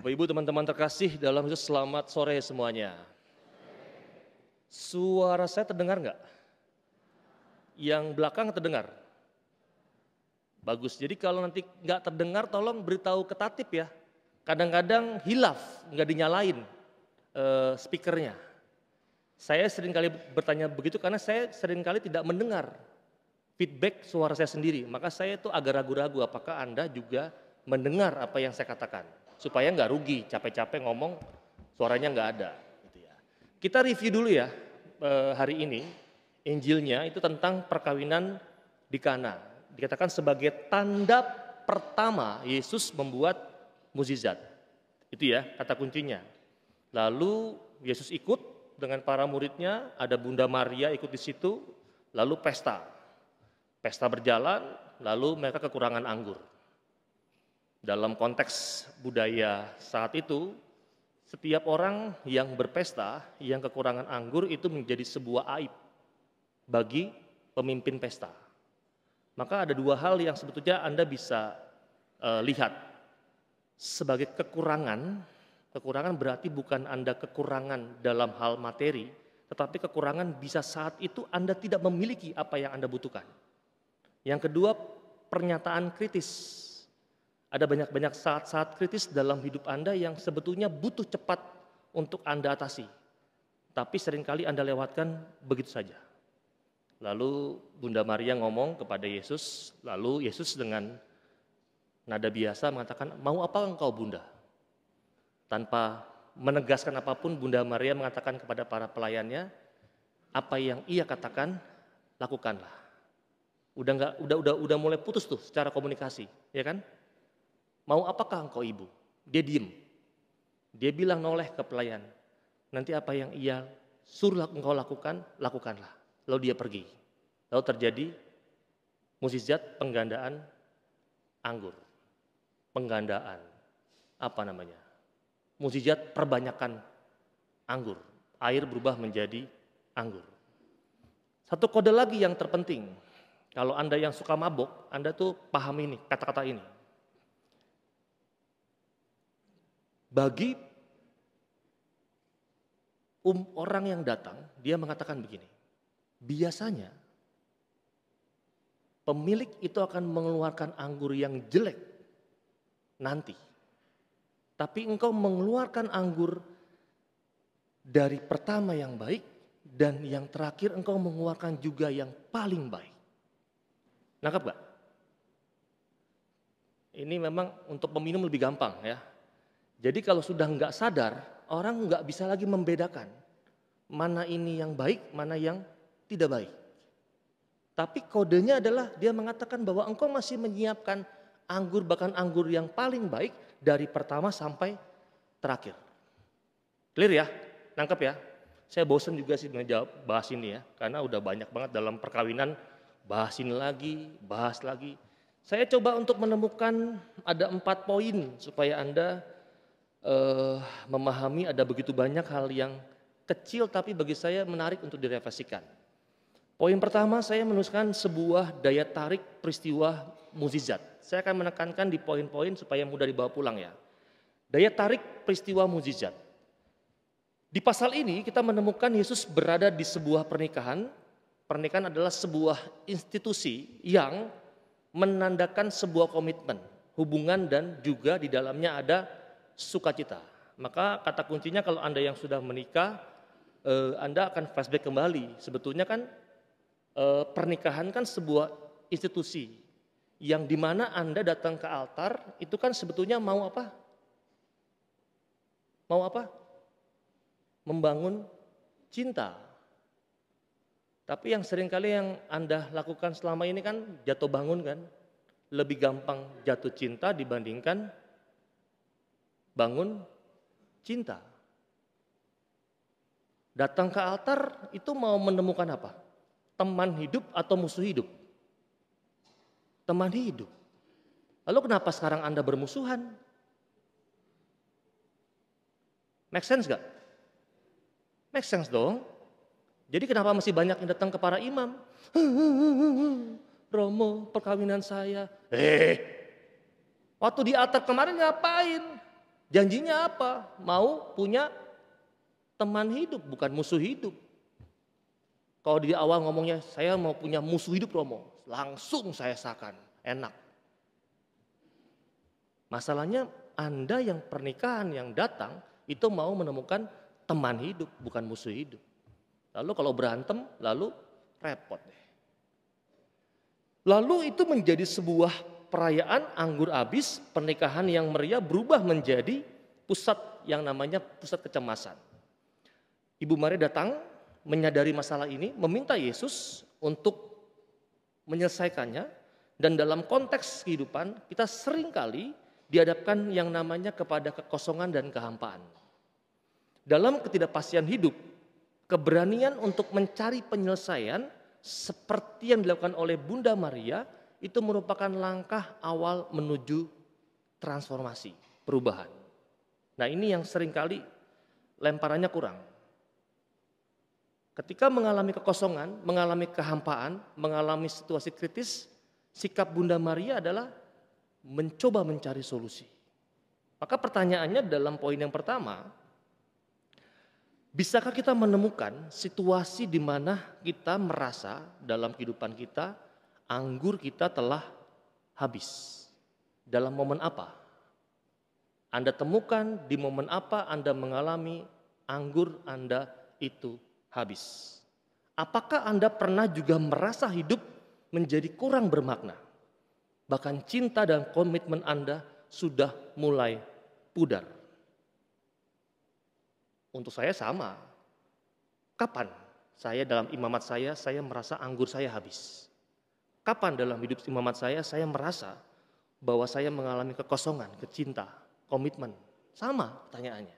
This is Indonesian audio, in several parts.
Bapak Ibu teman-teman terkasih dalam Yesus, selamat sore semuanya. Suara saya terdengar nggak? Yang belakang terdengar? Bagus, jadi kalau nanti nggak terdengar tolong beritahu ke Tatip ya. Kadang-kadang hilaf, nggak dinyalain speakernya. Saya seringkali bertanya begitu karena saya seringkali tidak mendengar feedback suara saya sendiri. Maka saya itu agak ragu-ragu apakah Anda juga mendengar apa yang saya katakan. Supaya nggak rugi, capek-capek ngomong suaranya nggak ada. Gitu ya. Kita review dulu ya hari ini, Injilnya itu tentang perkawinan di Kana. Dikatakan sebagai tanda pertama Yesus membuat mukjizat. Itu ya kata kuncinya. Lalu Yesus ikut dengan para muridnya, ada Bunda Maria ikut di situ, lalu pesta. Pesta berjalan, lalu mereka kekurangan anggur. Dalam konteks budaya saat itu, setiap orang yang berpesta, yang kekurangan anggur itu menjadi sebuah aib bagi pemimpin pesta. Maka ada dua hal yang sebetulnya Anda bisa lihat sebagai kekurangan. Kekurangan berarti bukan Anda kekurangan dalam hal materi, tetapi kekurangan bisa saat itu Anda tidak memiliki apa yang Anda butuhkan. Yang kedua, pernyataan kritis. Ada banyak-banyak saat-saat kritis dalam hidup Anda yang sebetulnya butuh cepat untuk Anda atasi. Tapi seringkali Anda lewatkan begitu saja. Lalu Bunda Maria ngomong kepada Yesus, lalu Yesus dengan nada biasa mengatakan, "Mau apa engkau Bunda?" Tanpa menegaskan apapun, Bunda Maria mengatakan kepada para pelayannya, apa yang ia katakan, lakukanlah. Udah mulai putus tuh secara komunikasi, ya kan? Mau apakah engkau ibu? Dia diem. Dia bilang noleh ke pelayan, nanti apa yang ia suruh engkau lakukan, lakukanlah. Lalu dia pergi. Lalu terjadi mukjizat penggandaan anggur. Penggandaan, apa namanya? Mukjizat perbanyakan anggur. Air berubah menjadi anggur. Satu kode lagi yang terpenting. Kalau Anda yang suka mabok, Anda tuh paham ini, kata-kata ini. Bagi orang yang datang, dia mengatakan begini. Biasanya pemilik itu akan mengeluarkan anggur yang jelek nanti. Tapi engkau mengeluarkan anggur dari pertama yang baik dan yang terakhir engkau mengeluarkan juga yang paling baik. Nangkap gak? Ini memang untuk peminum lebih gampang ya. Jadi kalau sudah nggak sadar, orang nggak bisa lagi membedakan mana ini yang baik, mana yang tidak baik. Tapi kodenya adalah dia mengatakan bahwa engkau masih menyiapkan anggur, bahkan anggur yang paling baik dari pertama sampai terakhir. Clear ya? Nangkep ya? Saya bosen juga sih menjawab bahas ini ya, karena udah banyak banget dalam perkawinan bahas ini lagi, bahas lagi. Saya coba untuk menemukan ada 4 poin supaya Anda memahami ada begitu banyak hal yang kecil tapi bagi saya menarik untuk direfleksikan. Poin pertama saya menuliskan sebuah daya tarik peristiwa mukjizat. Saya akan menekankan di poin-poin supaya mudah dibawa pulang ya. Daya tarik peristiwa mukjizat. Di pasal ini kita menemukan Yesus berada di sebuah pernikahan. Pernikahan adalah sebuah institusi yang menandakan sebuah komitmen, hubungan dan juga di dalamnya ada sukacita. Maka kata kuncinya kalau Anda yang sudah menikah, Anda akan flashback kembali. Sebetulnya kan pernikahan kan sebuah institusi yang dimana Anda datang ke altar itu kan sebetulnya mau apa? Mau apa? Membangun cinta. Tapi yang seringkali yang Anda lakukan selama ini kan jatuh bangun kan. Lebih gampang jatuh cinta dibandingkan bangun cinta. Datang ke altar itu mau menemukan apa? Teman hidup atau musuh hidup? Teman hidup. Lalu kenapa sekarang Anda bermusuhan? Make sense gak? Make sense dong. Jadi kenapa masih banyak yang datang ke para imam? Romo, perkawinan saya. Waktu di altar kemarin ngapain? Janjinya apa? Mau punya teman hidup, bukan musuh hidup. Kalau di awal ngomongnya, saya mau punya musuh hidup Romo. Langsung saya sakan, enak. Masalahnya Anda yang pernikahan yang datang, itu mau menemukan teman hidup, bukan musuh hidup. Lalu kalau berantem, lalu repot deh. Lalu itu menjadi sebuah perayaan anggur habis, pernikahan yang meriah berubah menjadi pusat yang namanya pusat kecemasan. Ibu Maria datang menyadari masalah ini, meminta Yesus untuk menyelesaikannya, dan dalam konteks kehidupan kita seringkali dihadapkan yang namanya kepada kekosongan dan kehampaan. Dalam ketidakpastian hidup, keberanian untuk mencari penyelesaian seperti yang dilakukan oleh Bunda Maria itu merupakan langkah awal menuju transformasi, perubahan. Nah, ini yang seringkali lemparannya kurang. Ketika mengalami kekosongan, mengalami kehampaan, mengalami situasi kritis, sikap Bunda Maria adalah mencoba mencari solusi. Maka pertanyaannya dalam poin yang pertama, bisakah kita menemukan situasi di mana kita merasa dalam kehidupan kita anggur kita telah habis? Dalam momen apa? Anda temukan di momen apa Anda mengalami anggur Anda itu habis? Apakah Anda pernah juga merasa hidup menjadi kurang bermakna? Bahkan cinta dan komitmen Anda sudah mulai pudar. Untuk saya sama. Kapan saya dalam imamat saya merasa anggur saya habis? Kapan dalam hidup imamat saya merasa bahwa saya mengalami kekosongan, kecinta, komitmen? Sama pertanyaannya.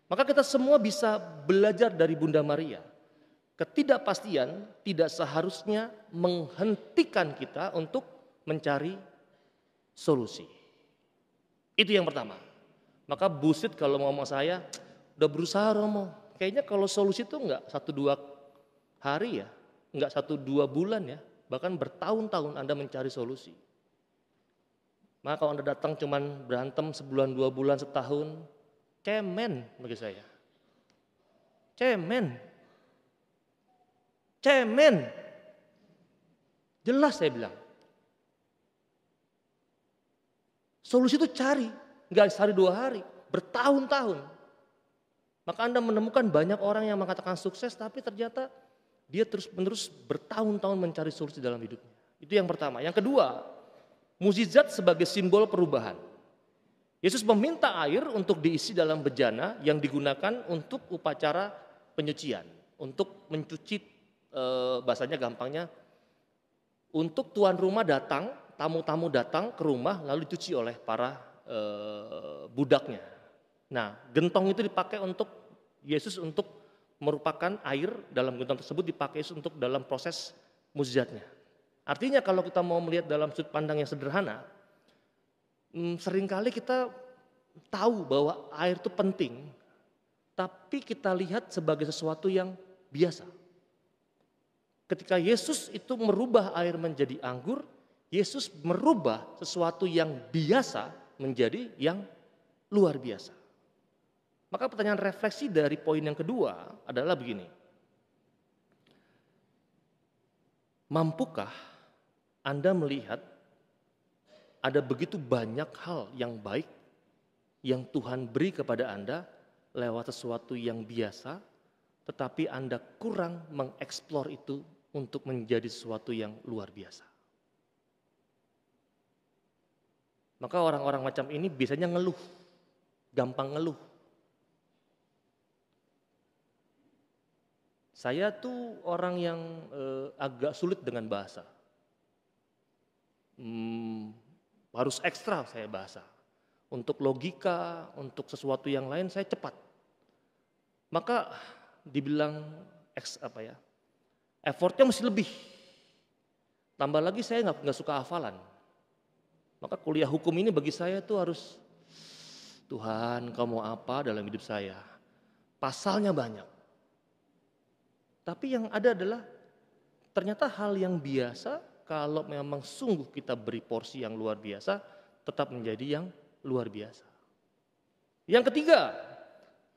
Maka kita semua bisa belajar dari Bunda Maria. Ketidakpastian tidak seharusnya menghentikan kita untuk mencari solusi. Itu yang pertama. Maka bullshit kalau ngomong saya, udah berusaha Romo. Kayaknya kalau solusi itu enggak 1-2 hari ya, enggak 1-2 bulan ya, bahkan bertahun-tahun Anda mencari solusi. Maka kalau Anda datang cuman berantem sebulan, 2 bulan, setahun, cemen bagi saya. Cemen. Cemen. Jelas saya bilang. Solusi itu cari, enggak sehari 2 hari, bertahun-tahun. Maka Anda menemukan banyak orang yang mengatakan sukses, tapi ternyata dia terus-menerus bertahun-tahun mencari solusi dalam hidupnya. Itu yang pertama. Yang kedua, mukjizat sebagai simbol perubahan. Yesus meminta air untuk diisi dalam bejana yang digunakan untuk upacara penyucian. Untuk mencuci, bahasanya gampangnya, untuk tuan rumah datang, tamu-tamu datang ke rumah lalu dicuci oleh para budaknya. Nah, gentong itu dipakai untuk Yesus untuk merupakan air dalam gentong tersebut dipakai Yesus untuk dalam proses mukjizatnya. Artinya kalau kita mau melihat dalam sudut pandang yang sederhana, seringkali kita tahu bahwa air itu penting, tapi kita lihat sebagai sesuatu yang biasa. Ketika Yesus itu merubah air menjadi anggur, Yesus merubah sesuatu yang biasa menjadi yang luar biasa. Maka pertanyaan refleksi dari poin yang kedua adalah begini. Mampukah Anda melihat ada begitu banyak hal yang baik yang Tuhan beri kepada Anda lewat sesuatu yang biasa, tetapi Anda kurang mengeksplor itu untuk menjadi sesuatu yang luar biasa? Maka orang-orang macam ini biasanya ngeluh, gampang ngeluh. Saya tuh orang yang agak sulit dengan bahasa. Harus ekstra saya bahasa. Untuk logika, untuk sesuatu yang lain saya cepat. Maka dibilang effortnya mesti lebih. Tambah lagi saya nggak suka hafalan. Maka kuliah hukum ini bagi saya tuh harus, Tuhan kau mau apa dalam hidup saya? Pasalnya banyak. Tapi yang ada adalah ternyata hal yang biasa kalau memang sungguh kita beri porsi yang luar biasa tetap menjadi yang luar biasa. Yang ketiga,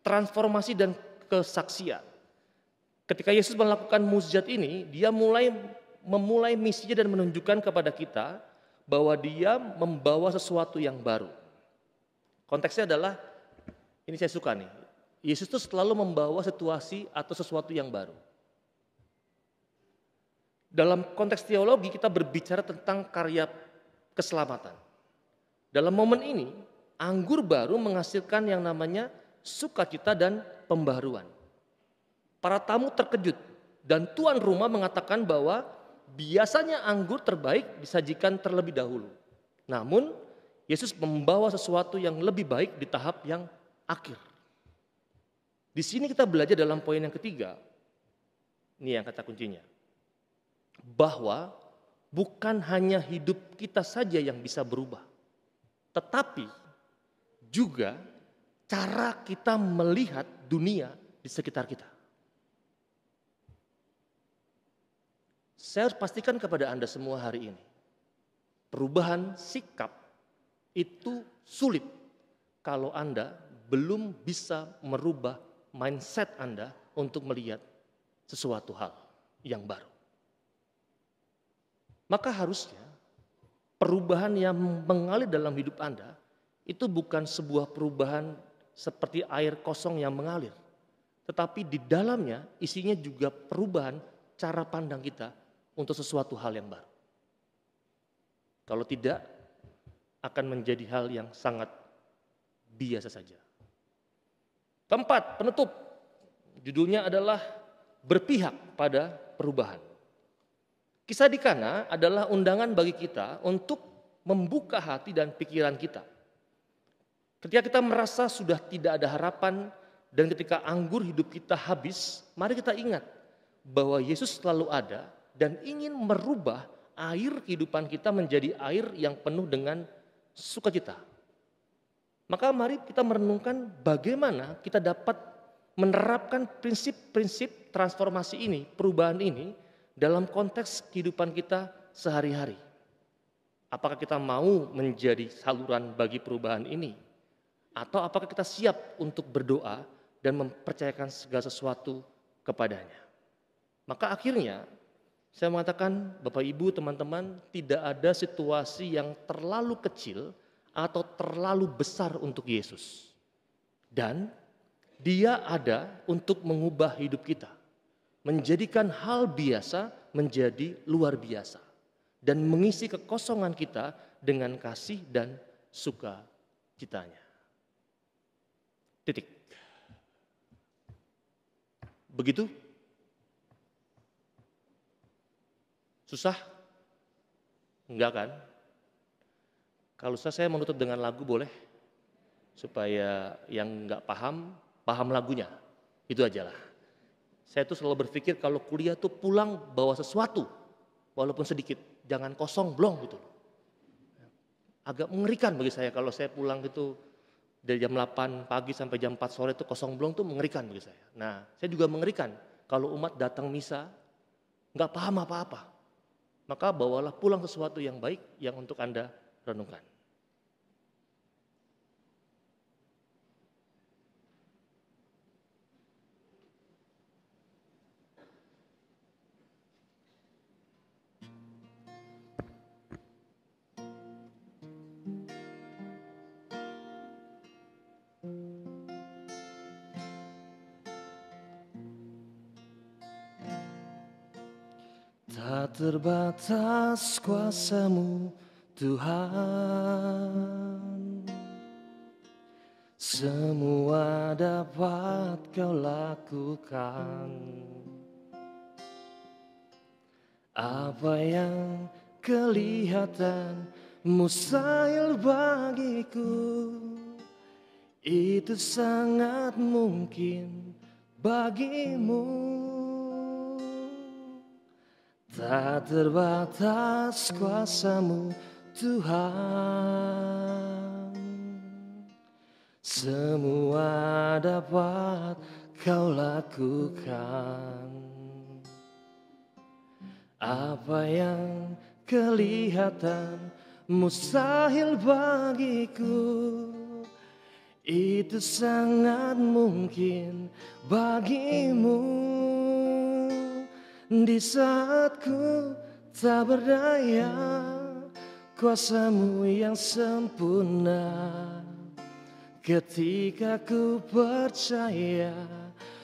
transformasi dan kesaksian. Ketika Yesus melakukan mukjizat ini, dia memulai misinya dan menunjukkan kepada kita bahwa dia membawa sesuatu yang baru. Konteksnya adalah, ini saya suka nih, Yesus itu selalu membawa situasi atau sesuatu yang baru. Dalam konteks teologi kita berbicara tentang karya keselamatan. Dalam momen ini, anggur baru menghasilkan yang namanya sukacita dan pembaruan. Para tamu terkejut dan tuan rumah mengatakan bahwa biasanya anggur terbaik disajikan terlebih dahulu. Namun Yesus membawa sesuatu yang lebih baik di tahap yang akhir. Di sini kita belajar dalam poin yang ketiga. Ini yang kata kuncinya. Bahwa bukan hanya hidup kita saja yang bisa berubah. Tetapi juga cara kita melihat dunia di sekitar kita. Saya harus pastikan kepada Anda semua hari ini. Perubahan sikap itu sulit kalau Anda belum bisa merubah mindset Anda untuk melihat sesuatu hal yang baru. Maka harusnya perubahan yang mengalir dalam hidup Anda itu bukan sebuah perubahan seperti air kosong yang mengalir. Tetapi di dalamnya isinya juga perubahan cara pandang kita untuk sesuatu hal yang baru. Kalau tidak, akan menjadi hal yang sangat biasa saja. Keempat, penutup. Judulnya adalah berpihak pada perubahan. Kisah di Kana adalah undangan bagi kita untuk membuka hati dan pikiran kita. Ketika kita merasa sudah tidak ada harapan dan ketika anggur hidup kita habis, mari kita ingat bahwa Yesus selalu ada dan ingin merubah air kehidupan kita menjadi air yang penuh dengan sukacita. Maka mari kita merenungkan bagaimana kita dapat menerapkan prinsip-prinsip transformasi ini, perubahan ini dalam konteks kehidupan kita sehari-hari. Apakah kita mau menjadi saluran bagi perubahan ini? Atau apakah kita siap untuk berdoa dan mempercayakan segala sesuatu kepadanya? Maka akhirnya saya mengatakan, Bapak Ibu, teman-teman, tidak ada situasi yang terlalu kecil atau terlalu besar untuk Yesus. Dan Dia ada untuk mengubah hidup kita. Menjadikan hal biasa menjadi luar biasa. Dan mengisi kekosongan kita dengan kasih dan sukacitanya. Titik. Begitu? Susah? Enggak kan? Kalau saya menutup dengan lagu boleh? Supaya yang enggak paham, paham lagunya. Itu aja lah. Saya tuh selalu berpikir kalau kuliah tuh pulang bawa sesuatu. Walaupun sedikit. Jangan kosong blong gitu. Agak mengerikan bagi saya kalau saya pulang gitu dari jam 8 pagi sampai jam 4 sore itu kosong blong tuh mengerikan bagi saya. Nah, saya juga mengerikan kalau umat datang misa enggak paham apa-apa. Maka bawalah pulang sesuatu yang baik yang untuk Anda renungkan. Tak terbatas kuasa-Mu Tuhan, semua dapat Kau lakukan. Apa yang kelihatan mustahil bagiku, itu sangat mungkin bagimu. Tak terbatas kuasa-Mu Tuhan, semua dapat Kau lakukan. Apa yang kelihatan mustahil bagiku, Itu sangat mungkin bagimu di saat ku tak berdaya, kuasamu yang sempurna. Ketika ku percaya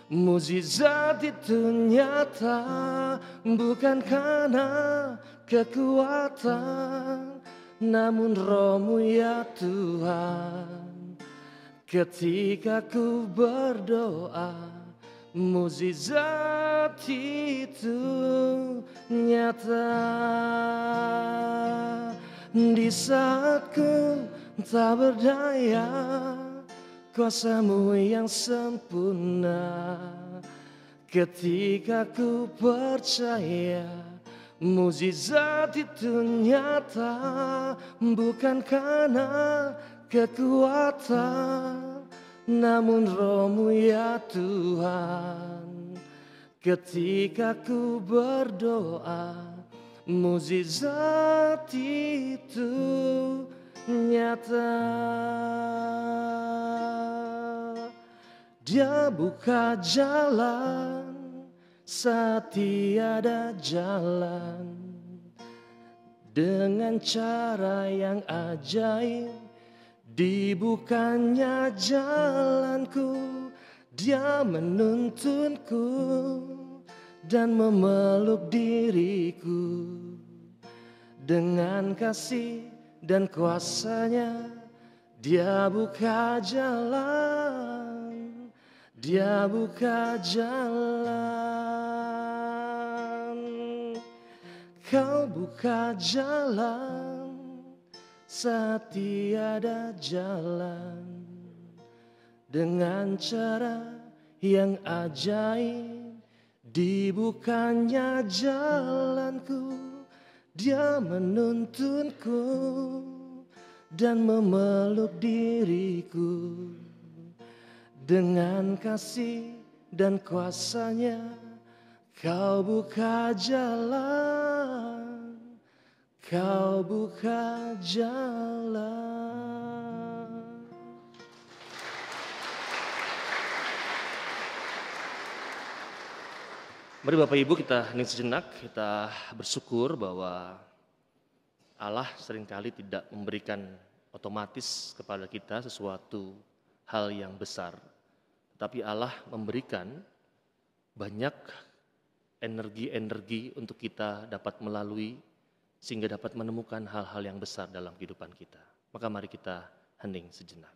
mukjizat itu nyata, bukan karena kekuatan, namun Roh-Mu ya Tuhan. Ketika ku berdoa, mukjizat itu nyata. Di saat ku tak berdaya, kuasamu yang sempurna. Ketika ku percaya mukjizat itu nyata, bukan karena kekuatan, namun Roh-Mu ya Tuhan. Ketika ku berdoa, mukjizat itu nyata. Dia buka jalan saat tiada jalan, dengan cara yang ajaib dibukanya jalanku. Dia menuntunku dan memeluk diriku dengan kasih dan kuasa-Nya. Dia buka jalan, Dia buka jalan. Kau buka jalan saat tiada jalan, dengan cara yang ajaib dibukanya jalanku. Dia menuntunku dan memeluk diriku dengan kasih dan kuasa-Nya. Kau buka jalan, Kau buka jalan. Mari Bapak Ibu kita hening sejenak, kita bersyukur bahwa Allah seringkali tidak memberikan otomatis kepada kita sesuatu hal yang besar. Tapi Allah memberikan banyak energi-energi untuk kita dapat melalui, sehingga dapat menemukan hal-hal yang besar dalam kehidupan kita. Maka mari kita hening sejenak.